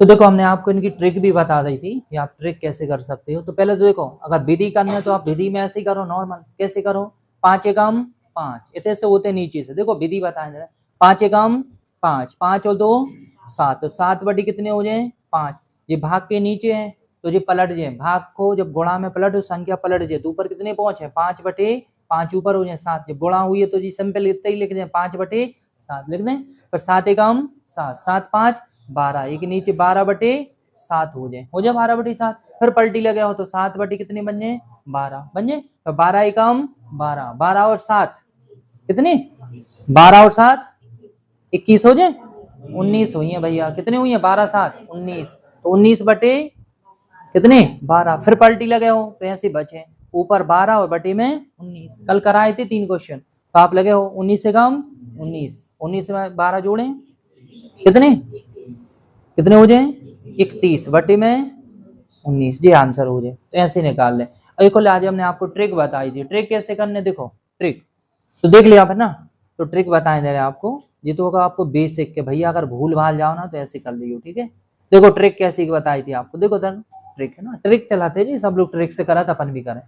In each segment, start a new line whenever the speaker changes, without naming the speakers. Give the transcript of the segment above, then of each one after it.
तो देखो हमने आपको इनकी ट्रिक भी बता दी थी कि आप ट्रिक कैसे कर सकते हो। तो पहले तो देखो अगर विधि करना है तो आप विधि में ऐसे ही करो नॉर्मल। कैसे करो? 5 एकम 5 इतने से होते नीचे से। देखो विधि बताएं जरा। 5 एकम 5, 5 और 2 7, तो 7 बटी कितने हो जाए 5। ये भाग के नीचे है तो ये पलट जाए, भाग को जब गुणा में पलट तो संख्या पलट जाए तो ऊपर कितने पहुंचे 5 बटे 5 ऊपर हो जाए 7। जब गुणा हुई है तो जी सिंपल इतना ही लिख दें 5 बटे 7 लिख दें। फिर 7 एकम 7, 7 5 12, एक नीचे 12 बटे 7 हो जाए 12 बटे 7। फिर पलटी लगे हो तो 7 बटे कितने बन जाए 12 बन जाए। तो 12 एकम 12, 12 और 7 कितने 12 और 7 21 हो जाए 19 हुई है भैया। कितने हुई है 12 7 19, तो 19 बटे कितने 12। फिर पलटी लगे हो तो ऐसे बचे ऊपर 12 और बटे में 19। कल कराए थे 3 क्वेश्चन तो आप लगे हो 19 से कम 19, 19 में 12 जोड़े कितने कितने हो जाए 31 बटे में 19, जी आंसर हो जाए। तो ऐसे निकाल ले। एक और आज हमने आपको ट्रिक बताई थी, ट्रिक कैसे करने देखो ट्रिक तो देख लिया आप है ना। तो ट्रिक बताए दे रहे आपको, ये तो होगा आपको बेसिक के भैया अगर भूल भाल जाओ ना तो ऐसे कर लियो ठीक है। देखो ट्रिक कैसी बताई थी आपको, देखो तर ट्रिक है ना, ट्रिक चलाते जी सब लोग ट्रिक से करा तो अपन भी करें।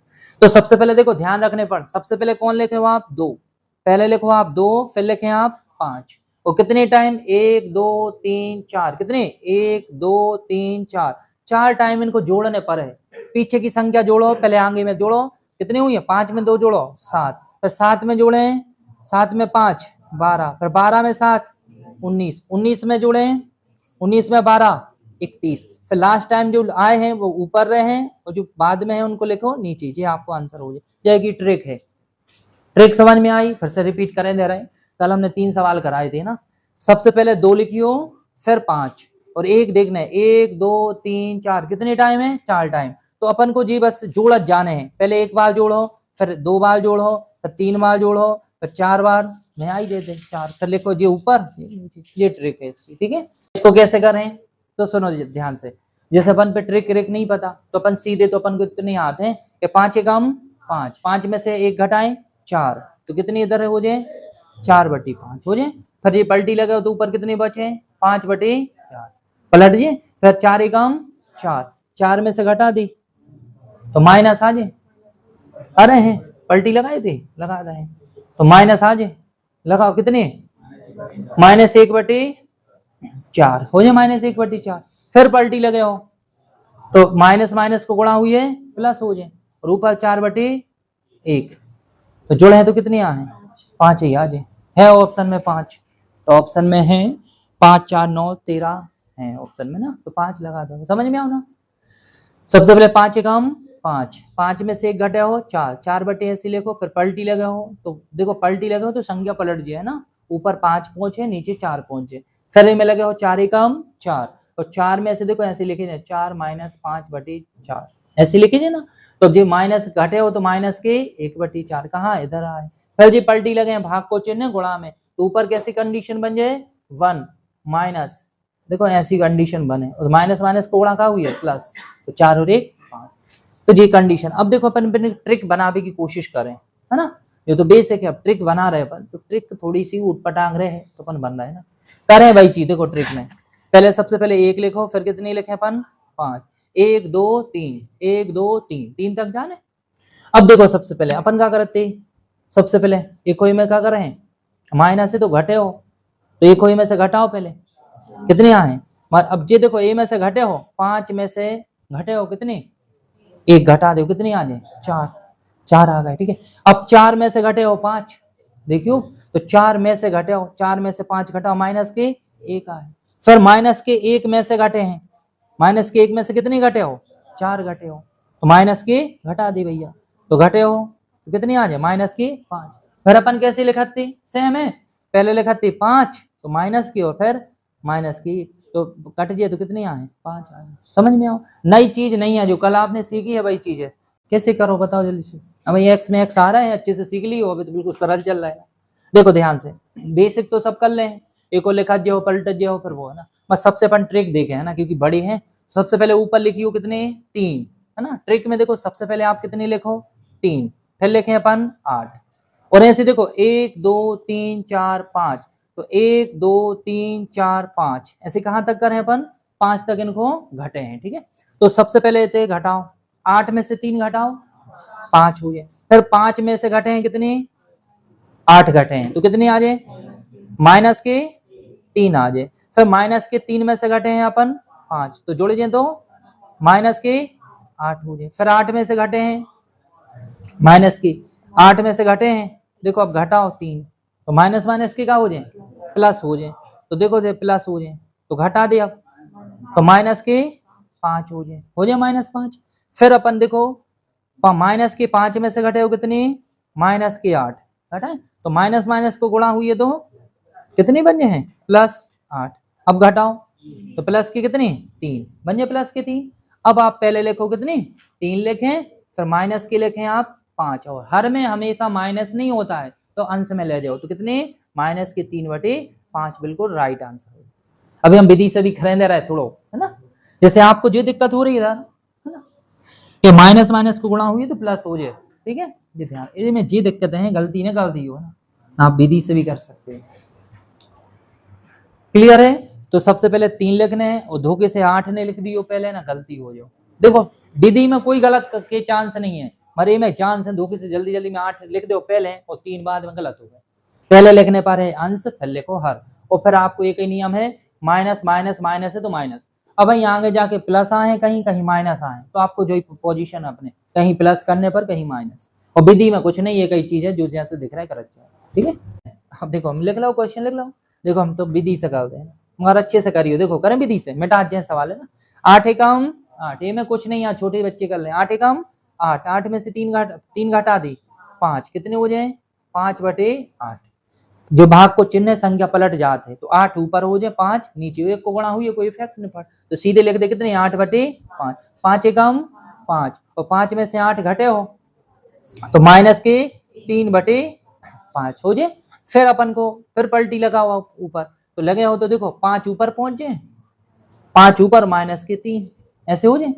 तो सबसे पहले देखो ध्यान रखने पर सबसे पहले कौन लिखे हो आप 2, पहले लिखो आप 2 फिर लिखे आप 5 और कितने टाइम 1 2 3 4 कितने 1 2 3 4 4 टाइम इनको जोड़ने पर है। पीछे की संख्या जोड़ो पहले आगे में जोड़ो कितनी हुई है 5 में 2 जोड़ो 7, फिर 7 में जोड़े 7 में 5 12, फिर 12 में 7 19, 19 में जोड़े 19 में 12 31, फिर लास्ट टाइम जो आए हैं वो ऊपर रहे हैं और जो बाद में है उनको लिखो नीचे, ये आपको आंसर हो जाए। ये ट्रिक है। ट्रिक समझ में आई? फिर से रिपीट करें दे रहे हैं। कल हमने 3 सवाल कराए थे ना। सबसे पहले 2 लिखियो फिर 5 और 1 देखना है 1 2 3 4 कितने टाइम है 4 टाइम। तो अपन को जी बस जोड़त जाने हैं, पहले एक बार जोड़ो फिर 2 बार जोड़ो फिर 3 बार जोड़ो फिर 4 बार में आई देते 4, फिर लिखो जी ऊपर। ये ट्रिक है इसकी ठीक है। इसको कैसे करें तो सुनो ध्यान से। जैसे अपन पे ट्रिक नहीं पता तो अपन सीधे तो अपन को इतने आते हैं कि 5 एकम 5, 5 में से 1 घटाएं 4 तो कितनी इधर हो जाए 4 बटी 5 हो जाए। फिर ये पलटी लगे तो ऊपर कितने बचे 5 बटे 4 पलट दिए। फिर 4 एकम 4, 4 में से घटा दी तो माइनस आ जाए। अरे हैं पलटी लगाए थे लगा दे तो माइनस आ जाए। लगाओ कितने -1 बटे 4 हो जाए -1 बटे 4। फिर पलटी लगे हो तो माइनस माइनस को गुणा हुई है प्लस हो जाए और ऊपर 4 बटे 1 तो जुड़े हैं तो कितनी आ है 5 ही आ जाए। है ऑप्शन में 5 तो ऑप्शन में है 5 4 9 13 है ऑप्शन में ना, तो 5 लगा दो। समझ में आओ ना। सबसे पहले 5 एकम 5, 5 में से 1 घटे हो 4, 4 बटे ऐसे लिखो फिर पलटी लगे हो तो देखो पलटी लगे हो तो संख्या पलट जाए ना, ऊपर 5 पहुंचे नीचे 4 पहुंचे। फिर में लगे हो 4 एकम 4 और 4 में ऐसे देखो ऐसे लिखे जाए 4 - 5 बटे 4 ऐसे लिखे जाए ना। तो जो माइनस घटे हो तो माइनस के 1 बटे 4 कहाँ इधर आए। फिर जी पलटी लगे भाग को चिन्ह गुणा में तो ऊपर कैसी कंडीशन बन जाए 1 माइनस, देखो ऐसी कंडीशन बने और माइनस माइनस को गुणा का हुई है प्लस तो 4 और 1 5। तो ये कंडीशन। अब देखो अपन ट्रिक बनाने की कोशिश करें है ना, ये तो बेसिक है। अब ट्रिक बना रहे अपन तो ट्रिक थोड़ी सी उठपटांग रहे हैं तो अपन बन रहे हैं ना, करें भाई चीज। देखो ट्रिक में पहले सबसे पहले 1 लिखो फिर कितने लिखे अपन 5, 1 2 3 1 2 3 3 तक जाने। अब देखो सबसे पहले अपन क्या करते सबसे पहले एक ही में क्या करें माइनस है तो घटे हो तो एक ही में से घटाओ पहले कितने आए। अब ये देखो ए में से घटे हो 5 में से घटे हो कितने 1 घटा दो कितनी आ जाए 4, 4 आ गए ठीक है। अब 4 में से घटे हो 5 देखियो तो 4 में से घटे हो 4 में से 5 घटाओ माइनस के 1 आए। फिर माइनस के 1 में से घटे हैं, माइनस के 1 में से कितनी घटे हो 4 घटे हो तो माइनस के घटा दी भैया तो घटे हो तो कितनी आ जाए माइनस की 5। फिर अपन कैसे लिखती सेम है, पहले लिखती 5 तो माइनस की और फिर माइनस की तो कट जाए तो कितनी आए 5 आए। समझ में आओ नई चीज नहीं है जो कल आपने सीखी है वही चीज है। कैसे करो बताओ जल्दी से। अब एक्स में एक्स आ रहा है अच्छे से सीख ली हो अभी तो बिल्कुल सरल चल रहा है। देखो ध्यान से बेसिक तो सब कर ले एक और लिखा जो पलट जो फिर वो है ना। बस सबसे अपन ट्रिक देखे है ना क्योंकि बड़ी है। सबसे पहले ऊपर लिखी हो कितने 3 है ना। ट्रिक में देखो सबसे पहले आप कितने लिखो 3 फिर लिखे अपन 8 और ऐसे देखो 1 2 3 4 5 तो 1 2 3 4 5 ऐसे कहां तक करें अपन 5 तक इनको घटे हैं, ठीक है। तो सबसे पहले थे घटाओ, 8 में से 3 घटाओ 5 हुए, फिर 5 में से घटे हैं कितने, 8 घटे हैं, तो कितने आ जाए, माइनस के 3 आ जाए, फिर माइनस के 3 में से घटे हैं अपन 5, तो जोड़ जाए तो माइनस के 8 हो जाए, फिर 8 में से घटे हैं माइनस की, 8 में से घटे हैं, देखो अब घटाओ 3, तो माइनस माइनस के क्या हो जाए, प्लस हो जाए, तो देखो दे प्लस हो जाए, तो घटा दे अब, तो माइनस के 5 हो जाए -5। फिर अपन देखो माइनस के 5 में से घटे हो कितने, माइनस के 8 घटा, तो माइनस माइनस को गुणा हुई है तो कितने बन हैं, +8। अब घटाओ तो प्लस की कितनी 3 बन जाए, प्लस के 3। अब आप पहले लिखो कितनी 3 लिखें, फिर माइनस के लिखें आप 5, और हर में हमेशा माइनस नहीं होता है तो अंश में ले जाओ, तो कितने माइनस के 3/5 बिल्कुल राइट आंसर है। अभी हम विधि से भी खरीदे रहे थोड़ो, है ना, जैसे आपको जो दिक्कत हो रही है ना, कि माइनस माइनस को गुणा हुई तो प्लस हो जाए, ठीक है, ये ध्यान, इसमें जी दिक्कत है, गलती ना गलती हो ना, आप विधि से भी कर सकते हैं। क्लियर है, तो सबसे पहले 3 लिखने हैं और धोखे से 8 ने लिख दियो पहले ना, गलती हो जाओ। देखो विधि में कोई गलत के चांस नहीं है, मरे में चांस है, धोखे से जल्दी जल्दी में 8 लिख दो पहले और 3 बाद में गलत हो गए। पहले लिखने पर है अंश, फिर लिखो हर, और फिर आपको एक ही नियम है, माइनस माइनस माइनस है तो माइनस। अब भाई आगे जाके प्लस आए कहीं कहीं माइनस आए, तो आपको जो पोजीशन अपने कहीं प्लस करने पर कहीं माइनस, और विधि में कुछ नहीं, एक ही चीज है जो जैसे दिख रहा है करेक्ट है, ठीक है। अब देखो हम लिख लो क्वेश्चन लिख लो, देखो हम तो विधि से करते हैं मगर अच्छे से करियो, देखो करें विधि से, मिटा जाए सवाल है ना। 8 एकम 8, ये में कुछ नहीं, यहाँ छोटे बच्चे कर ले, 8 एकम 8, 8 में से 3 घटा दी 5, कितने हो जाए 5/8। जो भाग को चिन्ह संख्या पलट जाते हैं, तो 8 ऊपर हो जाए 5 नीचे, एक को गुणा हुई है कोई इफेक्ट नहीं पड़, तो सीधे लिख दे कितने 8/5, 5 एकम 5, और 5 में से 8 घटे हो तो माइनस के 3/5 हो जाए। फिर अपन को फिर पलटी लगाओ ऊपर, तो लगे हो तो देखो 5 ऊपर पहुंच जाए, 5 ऊपर माइनस के 3 ऐसे हो जाए।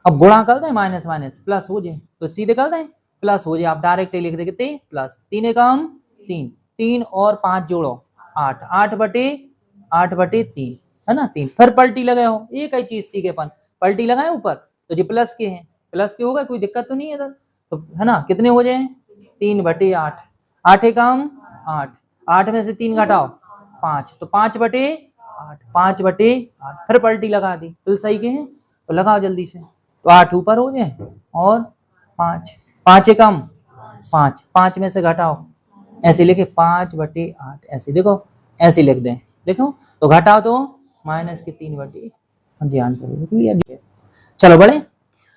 अब गुणा कर दें माइनस माइनस प्लस हो जाए, तो सीधे कर दें प्लस हो जाए, आप डायरेक्ट लिख दे कितने प्लस 3 एकम 3, 3 और 5 जोड़ो 8, 8/3 है ना 3। फिर पलटी लगाए हो, एक ही चीज सीखे अपन, पलटी लगाए ऊपर तो जी प्लस के हैं, प्लस के होगा कोई दिक्कत तो नहीं है इधर, तो है ना कितने हो जाए 3/8, 8 एकम 8, 8 में से 3 घटाओ 5, तो 5/8, 5/8, फिर पलटी लगा दी, फिर सही के हैं तो लगाओ जल्दी से, तो 8 ऊपर हो जाए और 5, 5 एकम 5, 5 में से घटाओ, ऐसे लिखे 5/8, ऐसे देखो ऐसे लिख दें, देखो तो घटाओ तो माइनस के 3/8, जी आंसर क्लियर। चलो बड़े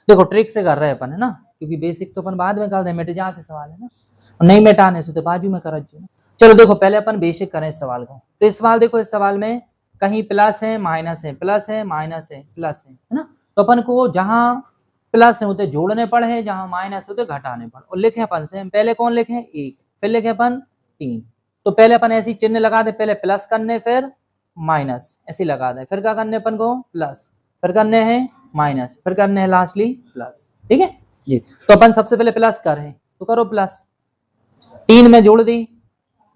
देखो ट्रिक से कर रहे हैं अपन, है ना, क्योंकि बेसिक तो अपन बाद में कर दे, मिट जाते सवाल है ना, और नहीं मिटाने से तो बाजू में कर। चलो देखो पहले अपन बेसिक करें इस सवाल को, तो इस सवाल देखो, इस सवाल में कहीं प्लस है माइनस है, प्लस है माइनस है प्लस है ना, तो अपन को जहां प्लस होते जोड़ने पड़े, जहां माइनस होते घटाने पड़े, और लिखे अपन से पहले कौन लिखे 1, फिर लिखे अपन 3, तो पहले अपन ऐसी चिन्ह लगा दे, पहले प्लस करने फिर माइनस ऐसे लगा दे, फिर क्या करने अपन को प्लस, फिर करने हैं माइनस, फिर करने हैं लास्टली प्लस, ठीक है जी। तो अपन सबसे पहले प्लस करें, तो करो प्लस, 3 में जोड़ दी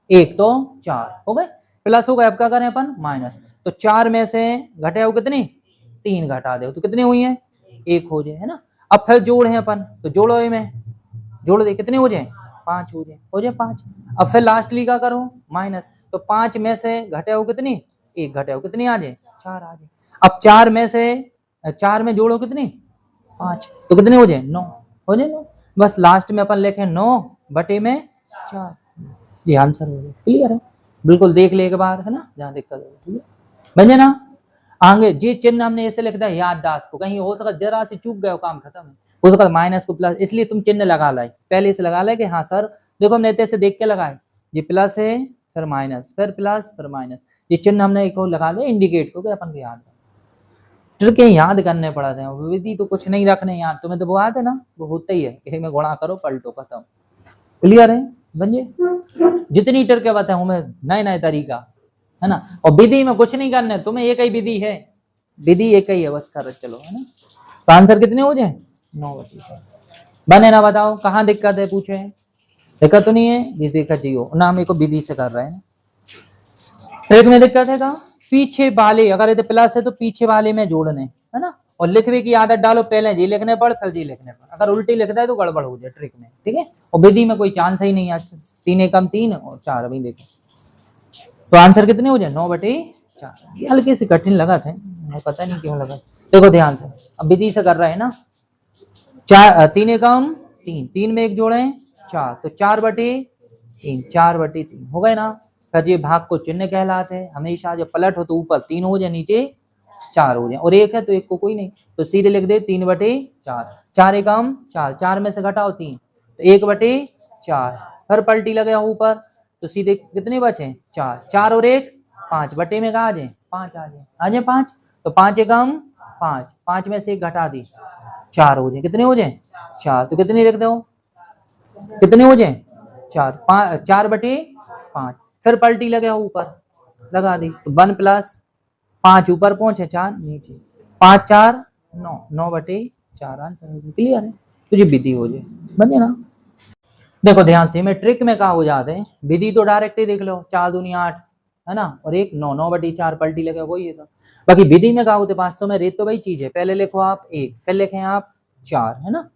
1 तो 4 हो गए, प्लस हो गए, अब क्या करें अपन माइनस, तो 4 में से घटे हो कितनी 3 घटा दो तो कितनी हुई है 1 हो जाए, है ना। अब फिर जोड़ है अपन, तो जोड़ो में जोड़ दे कितने हो जाए 5 हो जाए 5। अब फिर लास्टली क्या करो माइनस, तो 5 में से घटे हो कितनी 1 घटे हो कितनी आ जाए 4 आ जाए। अब 4 में से 4 में जोड़ो कितनी 5, तो कितने हो जाए 9 हो जाए 9, बस लास्ट में अपन लिखे 9/4, ये आंसर हो गया। क्लियर है, बिल्कुल देख ले एक बार, है ना, जहां दिक्कत है, ठीक है बन ना। आगे जी चिन्ह हमने ऐसे लिख दिया याददाश्त को, कहीं हो सकता जरा से चूक गए काम खत्म है, हो सकता माइनस को प्लस, इसलिए तुम चिन्ह लगा लाए, पहले से लगा लाए कि हाँ सर देखो हमने ऐसे देख के लगाए, ये प्लस है फिर माइनस फिर प्लस फिर माइनस, ये चिन्ह हमने एक लगा लिया इंडिकेट को, अपन को याद ट्रिक याद करने पड़ा था, विधि तो कुछ नहीं रखने याद, तुम्हें तो वो याद है ना, वो होता ही है कि में गुणा करो पलटो खत्म। क्लियर है बंजे, जितनी ट्रिक बताऊं मैं नए नए तरीका, है ना, और विधि में कुछ नहीं करने, तुम्हें एक ही विधि है, विधि एक ही है बस कर चलो, है ना। तो आंसर कितने हो जाए 9 बने ना, बताओ कहाँ दिक्कत है, पूछे दिक्कत तो नहीं है, जिस दिक्कत चाहिए ना, हम एक विधि से कर रहे हैं, ट्रिक में दिक्कत है कहाँ पीछे वाले अगर ये प्लस है तो पीछे वाले में जोड़ने, है ना। और लिखने की आदत डालो, पहले जी लिखने पर फिर जी लिखने पर। अगर उल्टी लिखता है तो गड़बड़ हो जाए ट्रिक में, ठीक है। और विधि में कोई चांस ही नहीं है। 3 एकम 3 और 4 अभी देखो तो आंसर कितने हो जाए 9/4। ये हल्के से कठिन लगा था, पता नहीं क्यों लगा। देखो ध्यान से, अब विधि से कर रहे हैं ना। 3 एकम 3, 3 में एक जोड़े 4, तो 4/3, 4/3 हो गए ना। फिर ये भाग को चिन्ह कहलाते हैं। हमेशा जब पलट हो तो ऊपर 3 हो जाए, नीचे 4 हो जाए, और 1 है तो 1 को कोई नहीं, तो सीधे लिख दे 3/4। 4 एकम 4, 4 में से घटाओ 3, तो 1/4। फिर पलटी लगे ऊपर तो सीधे कितने बचे 4, 4 और 1 5, बटे में कहा आ जाए 5 आ जाए 5, तो 5 एकम 5, 5 में से 1 घटा दी 4 हो जाए, कितने हो जाए 4, तो कितने लिख दो, कितने हो जाए 4, 4/5। फिर पलटी लगे ऊपर लगा दी, तो 1 + 5 ऊपर पहुंचे 4 नीचे, 5 4 9, 9/4 आंसर। क्लियर है, तो ये विधि हो जाए, बन जाए ना। देखो ध्यान से, मैं ट्रिक में कहा हो जाते हैं, विधि तो डायरेक्ट ही देख लो, 4 दूनी 8 है ना, और 1 9, 9/4 पलटी लगे वही है सब। बाकी विधि में कहा होते वास्तव में रेत तो वही चीज है, पहले लिखो आप 1 फिर लिखें आप 4, है ना।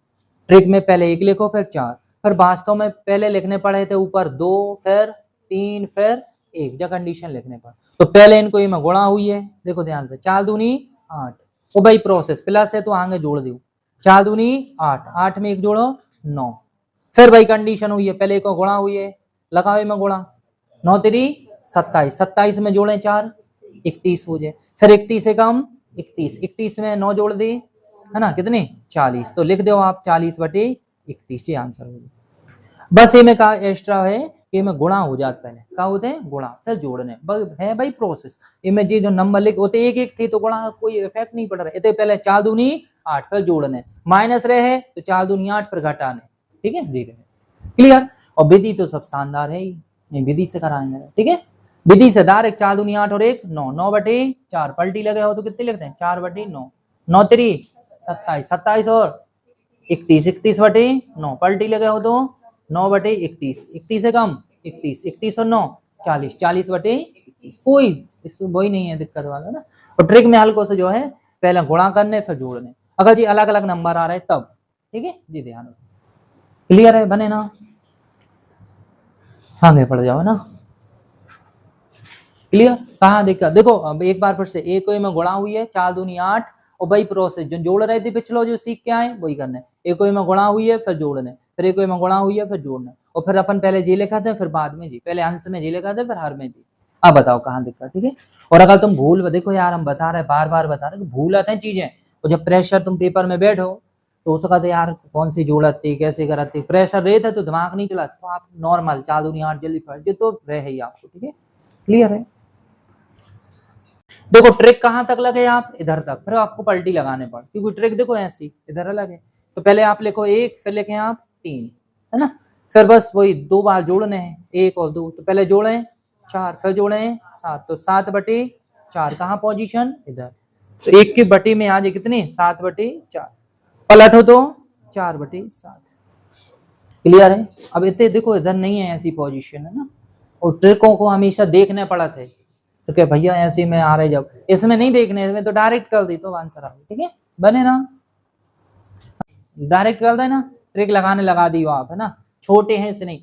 ट्रिक में पहले 1 लिखो फिर 4, फिर वास्तव में पहले लिखने पड़े थे ऊपर 2 फिर 3 फिर 1 जब कंडीशन लिखने पर। तो पहले इनको ये में गुणा हुई है, देखो ध्यान से, 4 दूनी 8, वो भाई प्रोसेस प्लस है तो आगे जोड़ दो, 4 दूनी 8, 8 में 1 जोड़ो 9, फिर भाई कंडीशन हुई है, पहले को गुणा हुई है, लगाओ में गुणा, 9 3 27, 27 में जोड़े 4 31 हो जाए, फिर 31 से कम 31, 31 में 9 जोड़ दी, है ना, कितने 40, तो लिख दो आप 40/31, ये आंसर हो गया। बस ये में का एक्स्ट्रा है कि में गुणा हो जाता, पहले क्या होते हैं गुणा, फिर जोड़ने है भाई प्रोसेस। इनमें जो नंबर लिख होते 1 1 थे तो गुणा कोई इफेक्ट नहीं पड़ रहा है, पहले 4 दूनी 8 फिर जोड़ने, माइनस रहे तो 4 दूनी 8 फिर घटाने, ठीक है जी, क्लियर। और विधि तो सब शानदार है ही, विधि से कराएंगे, ठीक है। विधि से डायरेक्ट 4 दूनी 8 और 1 9, 9/4 पलटी लगे हो तो कितने लिखते हैं 4/9, 9 3 27, 27 और 31, 31/9 पलटी लगे हो तो 9/31, 31 से कम 31, 31 और 9 40, 40/31, कोई इसमें वही नहीं है दिक्कत वाला ना। और ट्रिक में हल्को से जो है पहले गुणा करने फिर जोड़ने, अगर जी अलग अलग नंबर आ रहे हैं तब, ठीक है जी, ध्यान रखो। क्लियर है, बने ना, आगे पड़ जाओ ना। क्लियर, कहाँ दिक्कत, देखो अब एक बार फिर से, एक में गुणा हुई है 4 दूनी 8, और वही प्रोसेस जो जोड़ रहे थे पिछलो जो सीख के आए वही करने, एक में गुणा हुई है फिर जोड़ने, फिर एक में गुणा हुई है फिर जोड़ने, और फिर अपन पहले जी लिखा था फिर बाद में जी, पहले अंश में जी लिखा था फिर हर में जी। अब बताओ कहाँ दिक्कत, ठीक है। और अगर तुम भूल, देखो यार हम बता रहे बार बार बता रहे भूल आते हैं चीजें, और जब प्रेशर तुम पेपर में बैठो तो हो सकता है यार कौन सी जोड़ती कैसे करती, प्रेशर रहता है तो दिमाग नहीं चलाते, तो आप नॉर्मल 4 दूनी 8 जल्दी फट तो रहे ही आपको, ठीक है। क्लियर है, देखो ट्रिक कहां तक लगे आप इधर तक, फिर आपको पलटी लगाने पड़, क्योंकि ट्रिक देखो ऐसी इधर लगे, तो पहले आप लिखो 1 फिर लिखें आप 3, है ना, फिर बस वही 2 बार जोड़ने हैं 1 और 2, तो पहले जोड़े 4 फिर जोड़े 7, तो 7/4 कहाँ पोजीशन इधर, तो 1 की बटी में आ जाए कितनी 7/4, पलटो तो 4/7। क्लियर है, अब इतने देखो इधर नहीं है ऐसी पोजीशन, है ना, और ट्रिकों को हमेशा देखने पड़ा थे, तो क्या भैया ऐसे में आ रहे, जब इसमें नहीं देखने, इसमें तो डायरेक्ट कर दी तो आंसर आ गया, ठीक है, बने ना, डायरेक्ट कर देना, ट्रिक लगाने लगा दी हो आप, है ना, छोटे हैं इसे नहीं,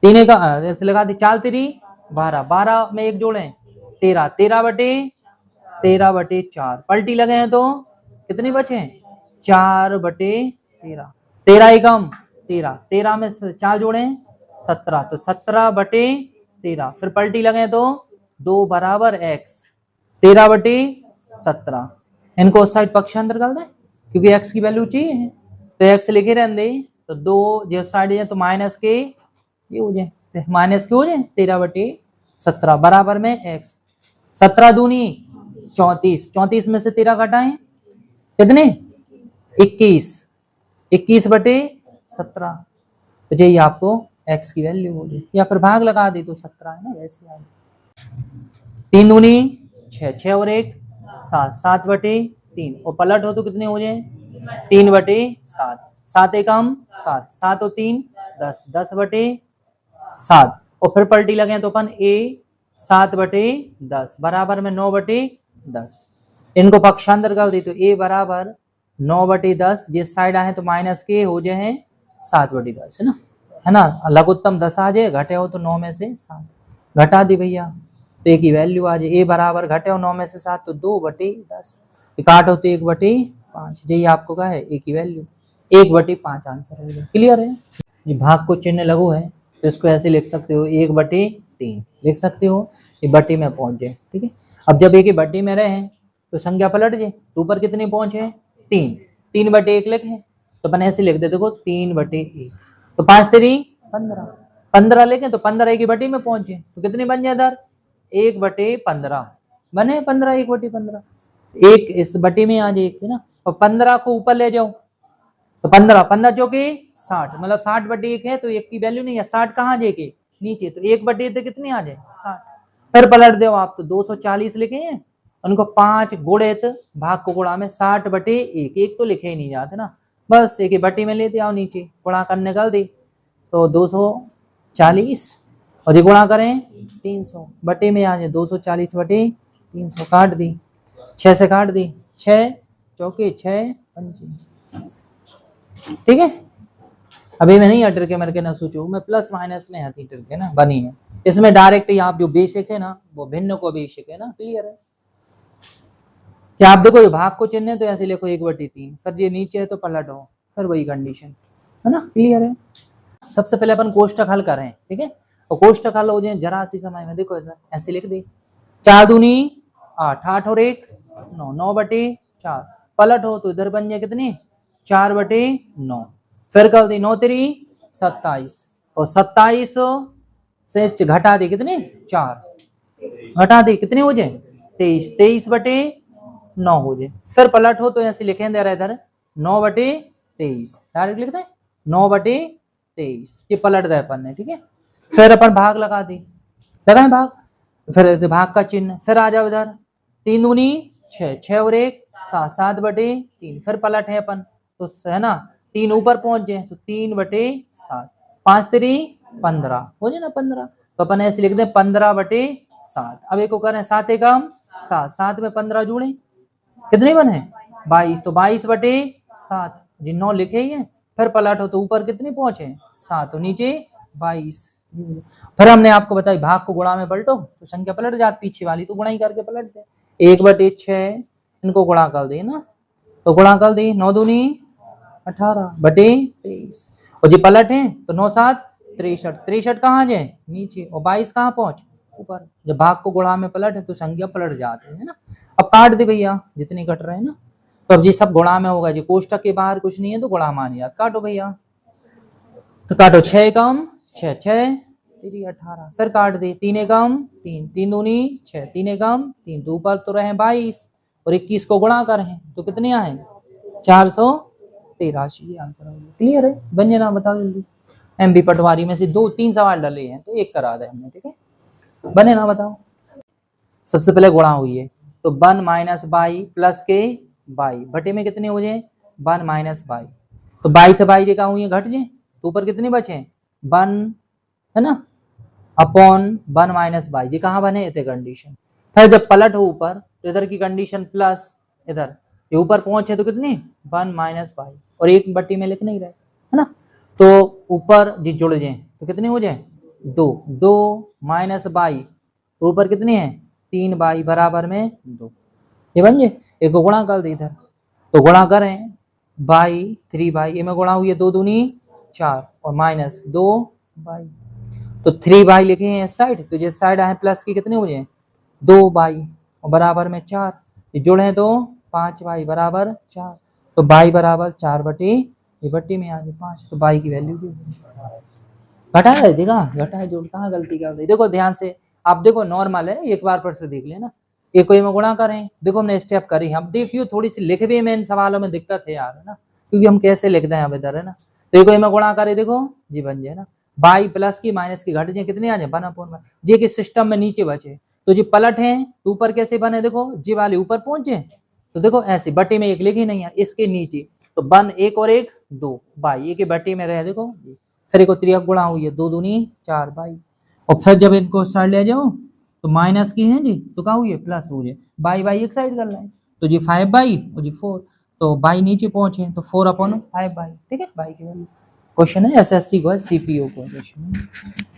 3 का ऐसे लगा दी, 4 3 12, 12 में 1 जोड़े 13, 13/4 पलटी लगे हैं तो कितने बचे 4/13, 13 एकम 13, 13 में 4 जोड़े 17, तो 17/13, फिर पलटी लगे तो 2 बराबर x, 13/17, इनको उस साइड पक्षांतर कर दें क्योंकि x की वैल्यू चाहिए, तो x लिखे रहने, तो 2 जो साइड है तो माइनस के ये हो जाए, माइनस के हो जाए 13/17 बराबर में x, 17 दूनी 34, 34 में से 13 घटाएं कितने 21, 21/17, तो यही आपको x की वैल्यू हो जाए, या फिर भाग लगा दी तो 17 है ना, वैसे आ 3 दूनी 6, 6 और 1 7, 7/3, और पलट हो तो कितने हो जाए 3/7, 7 एकम 7, 7 और 3 10, 10/7, और फिर पलटी लगे तो अपन a 7/10 बराबर में 9/10। इनको पक्षांतर कर दी तो a बराबर 9/10, जिस साइड आए तो माइनस के हो जाए 7/10 है ना। लघुत्तम 10 आ जाए, घटे हो तो 9 में से 7 घटा दी भैया, तो एक की वैल्यू आ जाए। a बराबर घटे हो 9 में से 7 तो 2/10, काट हो तो 1/5। यही आपको क्या है a की वैल्यू 1/5 आंसर हो गया। क्लियर है। ये भाग को चिन्ह लघु है तो इसको ऐसे लिख सकते हो 1/3 लिख सकते हो, ये बट्टी में पहुंच जाए। ठीक है, अब जब एक ही बट्टी में रहे तो संख्या पलट जाए, तो ऊपर कितनी पहुंचे 3, 3/1 लिखे तो अपन ऐसे लिख दे, देखो 3/1 तो 5 3 15, 15 लिखे तो 15 एक ही बट्टी में पहुंचे तो कितने बन जाए इधर 1/15 बने, 15 1/15 एक इस बट्टी में आ जाए है ना। और 15 को ऊपर ले जाओ तो 15 चौके 60, मतलब 60/1 है तो एक की वैल्यू नहीं है, 60 कहाँ जाएगी नीचे, तो 1/1 तो कितनी आ जाए 60। फिर पलट दो आप तो 240 लिखे हैं, उनको 5 गुणित भाग को गुणा में 60/1, एक तो लिखे ही नहीं जाते ना, बस एक ही बट्टी में लेते आओ नीचे गुणा करने कर दी तो 240 और ये गुणा करें 300 बट्टी में आ जाए 240/300 काट दी 6 से काट दी 6 चौके 6 5। ठीक है, अभी मैं नहीं अटर के मर के ना सोचू, मैं प्लस माइनस में आती टर के ना बनी है, इसमें डायरेक्ट यहाँ जो बेसिक है ना वो भिन्न को बेसिक है ना। क्लियर है क्या आप देखो ये भाग को चिन्ह है तो ऐसे लिखो 1/3, फिर ये नीचे है तो पलटो, फिर वही कंडीशन है ना। क्लियर है। सबसे पहले अपन कोष्टक हल करें, ठीक है, और कोष्टक हल हो जाए जरा सी समय में, देखो ऐसे लिख दे 4 दूनी 8, 8 और 1 9, 9/4 पलट हो तो इधर बन जाए कितनी 4/9, फिर कर दी 9 3 27 और 27 से घटा दी कितने 4 घटा दी कितनी हो जाए 23, 23/9 हो जाए, फिर पलट हो तो ऐसे लिखें दे रहा इधर 9/23 डायरेक्ट लिखते हैं 9/23, ये पलट दे अपन ने। ठीक है, फिर अपन भाग लगा दी, लगाए भाग, फिर भाग का चिन्ह, फिर आ जाओ इधर 3 दूनी 6, 6 और 1 7, 7/3, फिर पलट है अपन तो है ना 3 ऊपर पहुंच जाए तो 3/7, 5 3 15 हो जाए ना 15, तो अपन ऐसे लिख दे 15/7। अब एक को करें 7 एकम 7, 7 में 15 जुड़े कितने बने 22, तो 22/7 जी 9 लिखे ही है, फिर पलट हो तो ऊपर कितने पहुंचे 7 तो नीचे 22। फिर हमने आपको बताई भाग को गुणा में पलटो तो संख्या पलट जाती, पीछे वाली तो गुणा ही करके पलट दे 1/6 इनको गुणा कर दे ना, तो गुणा कर दी 9 दूनी 18/23 और जी पलट है तो 9 7 63, 63 कहाँ जाए नीचे और 22 कहाँ पहुंच ऊपर। जब भाग को गुणा में पलट है तो संख्या पलट जाती है ना। अब काट दे भैया जितनी कट रहे हैं ना, तो अब जी सब गुणा में होगा, जी कोष्टक के बाहर कुछ नहीं है तो गुणा मान याद काटो भैया, तो काटो 6 एकम 6, 6 3 18, फिर काट दे 3 एकम 3, 3 दूनी 6, 3 एकम 3 तो ऊपर तो रहे 22 और 21 को गुणा करें तो कितने आए 483 आंसर होगा। क्लियर है, बन जाना बताओ जल्दी। एमबी पटवारी में से 2-3 सवाल डले हैं तो एक करा दे हमने, ठीक है, बने ना बताओ। सबसे पहले गुणा हुई है तो 1 - 22 प्लस के 22 बटे में कितने हो जाए 1 - 22, तो 22 से 22 जगह हुई है घट जाए तो ऊपर कितने बचे 1 है ना अपॉन 1 - 22, ये कहाँ बने इतने कंडीशन। फिर जब पलट हो ऊपर तो इधर की कंडीशन प्लस, इधर ये ऊपर पहुंचे तो कितनी 1 - 22 और एक बट्टी में लिख नहीं रहे है ना, तो ऊपर जी जुड़ जाए तो कितने हो जाए 2, 2 - 22 तो ऊपर कितने हैं 3/22 बराबर में 2, ये बन जाए। एक को गुणा कर दे इधर तो गुणा करें 22 3/22 में गुणा हुई है 2 दूनी 4 और माइनस 2/22 तो 3/22 लिखे हैं इस साइड, तो जिस साइड आए प्लस की कितने हो जाए 2/22 और बराबर में 4, ये जोड़े तो 5/22 बराबर 4, तो 22 बराबर 4 बटे ये बट्टी में आ जाए 5, तो 22 की वैल्यू घटा है, देखा घटा है, जोड़ कहाँ गलती कर दी। देखो ध्यान से आप देखो नॉर्मल है, एक बार पर से देख लेना, एक को में गुणा करें, देखो हमने स्टेप करी, अब देखियो थोड़ी सी लिख भी में इन सवालों में दिक्कत है यार है ना, क्योंकि हम कैसे लिखते हैं अब इधर है ना, तो एक में गुणा करे देखो जी बन जाए ना 22 प्लस की माइनस की घट जाए कितने आ जाए 1/1 जी के सिस्टम में नीचे बचे तो जी पलट है तो ऊपर कैसे बने देखो जी वाले ऊपर पहुंचे तो देखो ऐसे बटे में एक लिखी नहीं है इसके नीचे तो 1 1 और 1 2 22 के बटे में रहे देखो, फिर एक 3 गुणा हुई है 2 दूनी 4/22 और फिर जब इनको साइड ले जाओ तो माइनस की है जी, तो क्या हुई है प्लस हो जाए, बाई बाई एक साइड कर लें, तो जी 5 बाई और जी 4, तो बाई नीचे पहुंचे तो 4 अपॉन 5 बाई, ठीक है बाई की वैल्यू। क्वेश्चन है एसएससी को, सीपीओ को क्वेश्चन।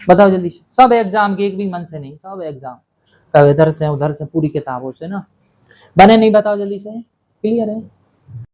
बताओ जल्दी से, सब एग्जाम के, एक भी मन से नहीं, सब एग्जाम का, इधर से उधर से पूरी किताबों से ना बने नहीं। बताओ जल्दी से, क्लियर है।